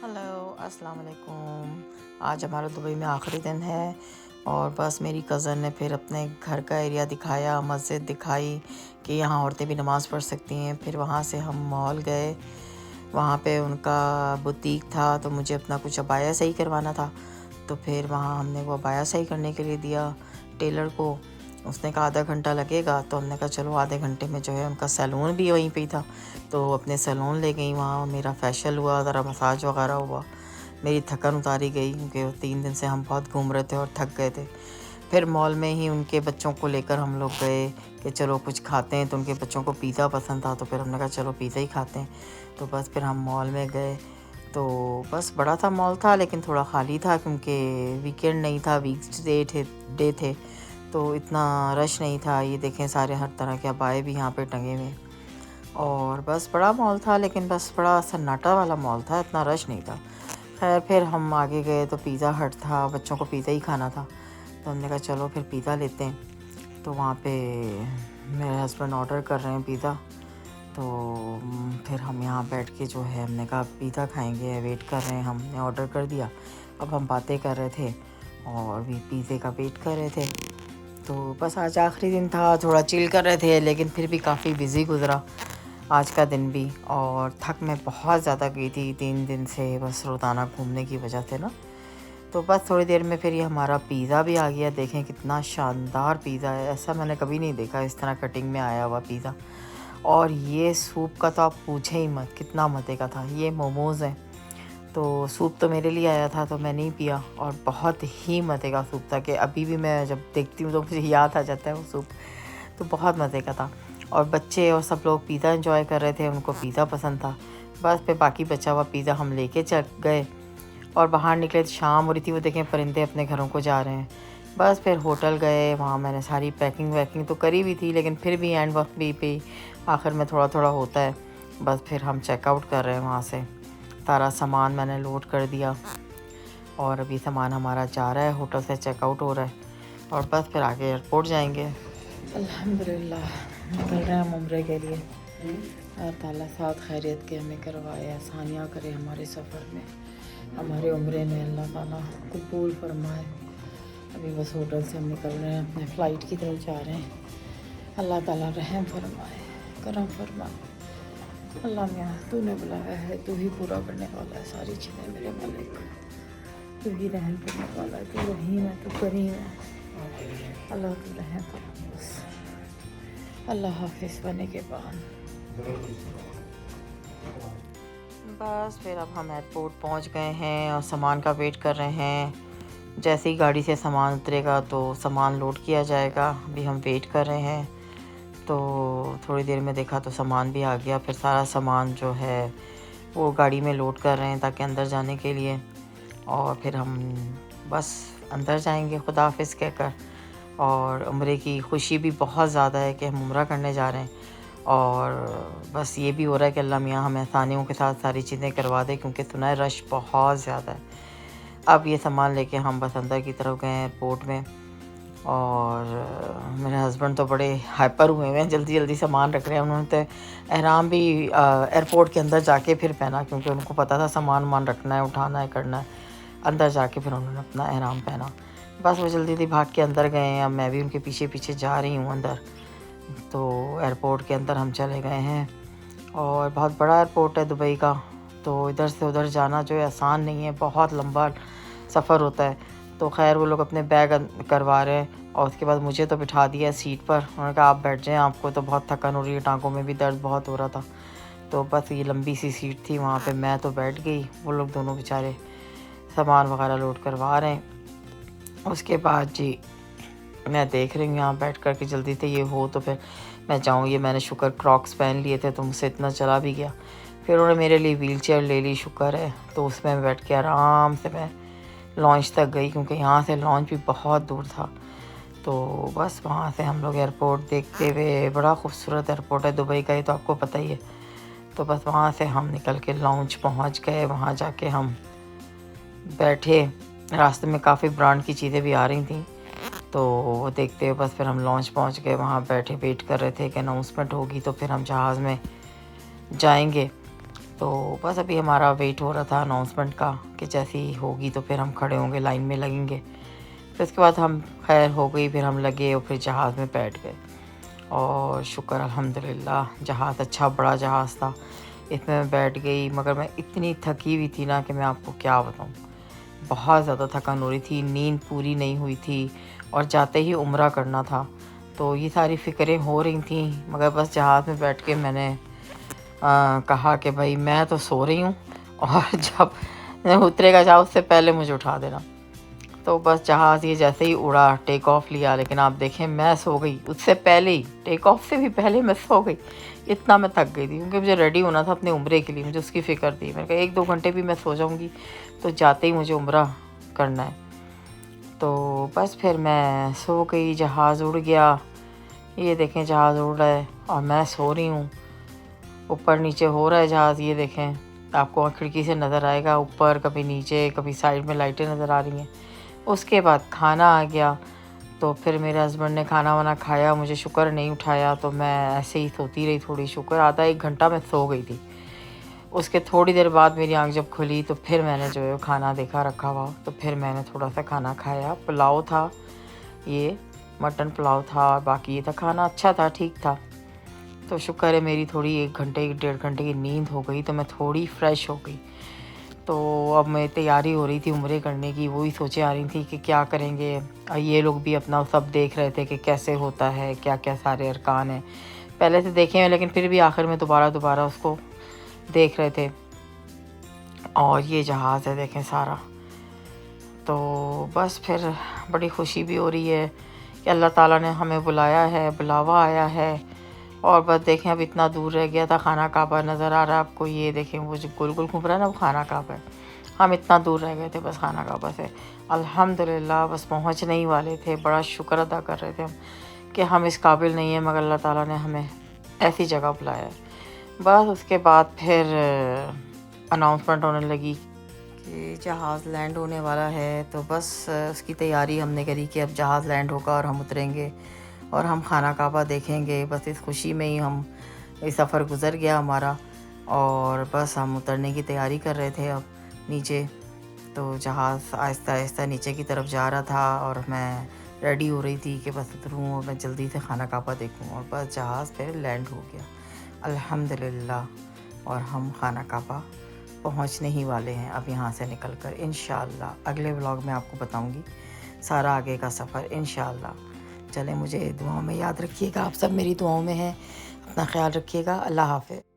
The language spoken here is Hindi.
हेलो अस्सलाम वालेकुम। आज हमारा दुबई में आखिरी दिन है और बस मेरी कज़न ने फिर अपने घर का एरिया दिखाया, मस्जिद दिखाई कि यहाँ औरतें भी नमाज़ पढ़ सकती हैं। फिर वहाँ से हम मॉल गए, वहाँ पे उनका बुटीक था तो मुझे अपना कुछ अबाया सही करवाना था। तो फिर वहाँ हमने वो अबाया सही करने के लिए दिया टेलर को। उसने कहा आधा घंटा लगेगा, तो हमने कहा चलो आधे घंटे में जो है उनका सैलून भी वहीं पे ही था, तो अपने सैलून ले गई। वहाँ मेरा फेशियल हुआ, ज़रा मसाज वगैरह हुआ, मेरी थकन उतारी गई क्योंकि 3 दिन से हम बहुत घूम रहे थे और थक गए थे। फिर मॉल में ही उनके बच्चों को लेकर हम लोग गए कि चलो कुछ खाते हैं, तो उनके बच्चों को पिज़्ज़ा पसंद था, तो फिर हमने कहा चलो पिज़्ज़ा ही खाते हैं। तो बस फिर हम मॉल में गए। तो बस बड़ा था मॉल था लेकिन थोड़ा खाली था क्योंकि वीकेंड नहीं था, डे थे, तो इतना रश नहीं था। ये देखें सारे हर तरह के अबाए भी यहाँ पे टंगे हुए। और बस बड़ा मॉल था लेकिन बस बड़ा सन्नाटा वाला मॉल था, इतना रश नहीं था। खैर फिर हम आगे गए तो पिज़्ज़ा हट था, बच्चों को पिज़्ज़ा ही खाना था, तो हमने कहा चलो फिर पिज़्ज़ा लेते हैं। तो वहाँ पे मेरे हस्बैंड ऑर्डर कर रहे हैं पिज़्ज़ा, तो फिर हम यहाँ बैठ के जो है हमने कहा पिज़्ज़ा खाएंगे, वेट कर रहे हैं। हमने ऑर्डर कर दिया, अब हम बातें कर रहे थे और भी पिज़्ज़े का वेट कर रहे थे। तो बस आज आखिरी दिन था, थोड़ा चिल कर रहे थे लेकिन फिर भी काफ़ी बिज़ी गुज़रा आज का दिन भी। और थक मैं बहुत ज़्यादा गई थी 3 दिन से, बस रोज़ाना घूमने की वजह से ना। तो बस थोड़ी देर में फिर ये हमारा पिज़्ज़ा भी आ गया। देखें कितना शानदार पिज़्ज़ा है, ऐसा मैंने कभी नहीं देखा इस तरह कटिंग में आया हुआ पिज़्ज़ा। और ये सूप का तो आप पूछे ही मत, कितना मज़े का था। ये मोमोज़ हैं, तो सूप तो मेरे लिए आया था तो मैं नहीं पिया, और बहुत ही मज़े का सूप था कि अभी भी मैं जब देखती हूँ तो मुझे याद आ जाता है वो सूप। तो बहुत मज़े का था। और बच्चे और सब लोग पिज़्ज़ा एंजॉय कर रहे थे, उनको पिज़्ज़ा पसंद था। बस फिर बाकी बचा हुआ पिज़्ज़ा हम लेके चल गए और बाहर निकले तो शाम हो रही थी। वो देखें परिंदे अपने घरों को जा रहे हैं। बस फिर होटल गए, वहाँ मैंने सारी पैकिंग वैकिंग तो करी हुई थी लेकिन फिर भी एंड वक्त भी आखिर में थोड़ा थोड़ा होता है। बस फिर हम चेकआउट कर रहे हैं वहाँ से, सारा सामान मैंने लोड कर दिया और अभी सामान हमारा जा रहा है, होटल से चेकआउट हो रहा है और बस फिर आगे एयरपोर्ट जाएंगे। अल्हम्दुलिल्लाह निकल रहे हैं हम उम्रे के लिए। अल्लाह ताला साथ खैरियत के हमें करवाए, आसानियाँ करे हमारे सफ़र में, हमारे उम्रे में अल्लाह ताला कबूल फरमाए। अभी बस होटल से हम निकल रहे हैं, अपने फ़्लाइट की तरफ जा रहे हैं। अल्लाह ताला रहम फरमाए, करम फरमाए। अल्लाह मियाँ तूने बुलाया है, तू ही पूरा करने वाला है सारी चीज़ें मेरे मालिक। तू ही रहम करने वाला है, तू रहीम है, तू करीम है। अल्लाह तू रहम कर बस। अल्लाह हाफिज़ बने के बाद बस फिर अब हम एयरपोर्ट पहुंच गए हैं और सामान का वेट कर रहे हैं। जैसे ही गाड़ी से सामान उतरेगा तो सामान लोड किया जाएगा। अभी हम वेट कर रहे हैं, तो थोड़ी देर में देखा तो सामान भी आ गया। फिर सारा सामान जो है वो गाड़ी में लोड कर रहे हैं ताकि अंदर जाने के लिए, और फिर हम बस अंदर जाएंगे खुदा हाफिज़ कहकर। और उम्रे की खुशी भी बहुत ज़्यादा है कि हम उम्रा करने जा रहे हैं, और बस ये भी हो रहा है कि अल्लाह मियाँ हमें आसानियों के साथ सारी चीज़ें करवा दे क्योंकि सुना है रश बहुत ज़्यादा है। अब ये सामान लेके हम बस अंदर की तरफ गए एयरपोर्ट में, और मेरे हस्बैंड तो बड़े हाइपर हुए हैं, जल्दी जल्दी सामान रख रहे हैं। उन्होंने तो एहराम भी एयरपोर्ट के अंदर जाके फिर पहना क्योंकि उनको पता था सामान वामान रखना है, उठाना है, करना है। अंदर जाके फिर उन्होंने अपना एहराम पहना। बस वो जल्दी जल्दी भाग के अंदर गए हैं, अब मैं भी उनके पीछे पीछे जा रही हूँ अंदर। तो एयरपोर्ट के अंदर हम चले गए हैं, और बहुत बड़ा एयरपोर्ट है दुबई का, तो इधर से उधर जाना जो है आसान नहीं है, बहुत लंबा सफ़र होता है। तो खैर वो लोग अपने बैग करवा रहे हैं और उसके बाद मुझे तो बिठा दिया सीट पर। उन्होंने कहा आप बैठ जाएं, आपको तो बहुत थकान हो रही है, टांगों में भी दर्द बहुत हो रहा था। तो बस ये लंबी सी सीट थी, वहाँ पे मैं तो बैठ गई, वो लोग दोनों बेचारे सामान वगैरह लोड करवा रहे हैं। उसके बाद जी मैं देख रही हूँ यहाँ बैठ कर के जल्दी से ये हो तो फिर मैं जाऊँ। ये मैंने शुक्र क्रॉक्स पहन लिए थे तो मुझसे इतना चला भी गया। फिर उन्होंने मेरे लिए व्हील चेयर ले ली, शुक्र है, तो उसमें मैं बैठ के आराम से मैं लॉन्च तक गई क्योंकि यहाँ से लॉन्च भी बहुत दूर था। तो बस वहाँ से हम लोग एयरपोर्ट देखते हुए, बड़ा खूबसूरत एयरपोर्ट है दुबई का, ये तो आपको पता ही है। तो बस वहाँ से हम निकल के लॉन्च पहुँच गए। वहाँ जाके हम बैठे, रास्ते में काफ़ी ब्रांड की चीज़ें भी आ रही थी, तो वो देखते हुए बस फिर हम लॉन्च पहुंच गए। वहाँ बैठे वेट कर रहे थे कि अनाउंसमेंट होगी तो फिर हम जहाज़ में जाएंगे। तो बस अभी हमारा वेट हो रहा था अनाउंसमेंट का कि जैसे ही होगी तो फिर हम खड़े होंगे, लाइन में लगेंगे। फिर उसके बाद हम खैर हो गई, फिर हम लगे और फिर जहाज़ में बैठ गए। और शुक्र अल्हम्दुलिल्लाह, जहाज़ अच्छा बड़ा जहाज़ था, इसमें मैं बैठ गई। मगर मैं इतनी थकी हुई थी ना कि मैं आपको क्या बताऊँ। बहुत ज़्यादा थकान हो रही थी, नींद पूरी नहीं हुई थी और जाते ही उम्रा करना था। तो ये सारी फ़िक्रें हो रही थी, मगर बस जहाज़ में बैठ के मैंने कहा कि भाई मैं तो सो रही हूँ और जब उतरेगा जहाज़ उससे पहले मुझे उठा देना। तो बस जहाज़ ये जैसे ही उड़ा, टेक ऑफ लिया, लेकिन आप देखें मैं सो गई उससे पहले ही, टेक ऑफ से भी पहले मैं सो गई। इतना मैं थक गई थी क्योंकि मुझे रेडी होना था अपने उम्रे के लिए, मुझे उसकी फ़िक्र थी। मैंने कहा 1-2 घंटे भी मैं सो जाऊँगी तो जाते ही मुझे उम्रा करना है। तो बस फिर मैं सो गई, जहाज़ उड़ गया। ये देखें जहाज़ उड़ रहा है और मैं सो रही हूँ। ऊपर नीचे हो रहा है जहाज़, ये देखें, आपको खिड़की से नज़र आएगा, ऊपर कभी नीचे कभी साइड में लाइटें नज़र आ रही हैं। उसके बाद खाना आ गया, तो फिर मेरे हस्बैंड ने खाना वाना खाया, मुझे शुक्र नहीं उठाया, तो मैं ऐसे ही सोती रही थोड़ी। शुक्र आधा 1 घंटा मैं सो गई थी। उसके थोड़ी देर बाद मेरी आँख जब खुली तो फिर मैंने जो है खाना देखा रखा हुआ, तो फिर मैंने थोड़ा-सा खाना खाया। पुलाव था, ये मटन पुलाव था, बाकी ये था खाना, अच्छा था, ठीक था। तो शुक्र है मेरी थोड़ी 1 घंटे 1.5 घंटे की नींद हो गई, तो मैं थोड़ी फ्रेश हो गई। तो अब मैं तैयारी हो रही थी उम्रे करने की, वही सोचे आ रही थी कि क्या करेंगे। ये लोग भी अपना सब देख रहे थे कि कैसे होता है, क्या-क्या सारे अरकान हैं। पहले से देखे हैं लेकिन फिर भी आखिर में दोबारा उसको देख रहे थे। और ये जहाज़ है देखें सारा। तो बस फिर बड़ी खुशी भी हो रही है कि अल्लाह ताला ने हमें बुलाया है, बुलावा आया है। और बस देखें अब इतना दूर रह गया था, खाना काबा नज़र आ रहा है आपको, ये देखें वो जो गोल-गोल घूम रहा है ना, वो खाना काबा है। हम इतना दूर रह गए थे बस खाना काबा से। अल्हम्दुलिल्लाह बस पहुँचने ही वाले थे। बड़ा शुक्र अदा कर रहे थे हम कि हम इस काबिल नहीं हैं, मगर अल्लाह ताला ने हमें ऐसी जगह बुलाया है। बस उसके बाद फिर अनाउंसमेंट होने लगी कि जहाज़ लैंड होने वाला है। तो बस उसकी तैयारी हमने करी कि अब जहाज़ लैंड होगा और हम उतरेंगे और हम खाना काबा देखेंगे। बस इस खुशी में ही हम ये सफ़र गुज़र गया हमारा। और बस हम उतरने की तैयारी कर रहे थे अब नीचे। तो जहाज़ आहिस्ता-आहिस्ता नीचे की तरफ जा रहा था और मैं रेडी हो रही थी कि बस उतरूँ और मैं जल्दी से खाना काबा देखूँ। और बस जहाज़ फिर लैंड हो गया अल्हम्दुलिल्लाह। और हम खाना काबा पहुँचने ही वाले हैं अब यहाँ से निकल कर, इंशाअल्लाह। अगले व्लॉग में आपको बताऊँगी सारा आगे का सफ़र, इंशाअल्लाह। चलें, मुझे दुआओं में याद रखिएगा, आप सब मेरी दुआओं में हैं। अपना ख्याल रखिएगा। अल्लाह हाफ़िज़।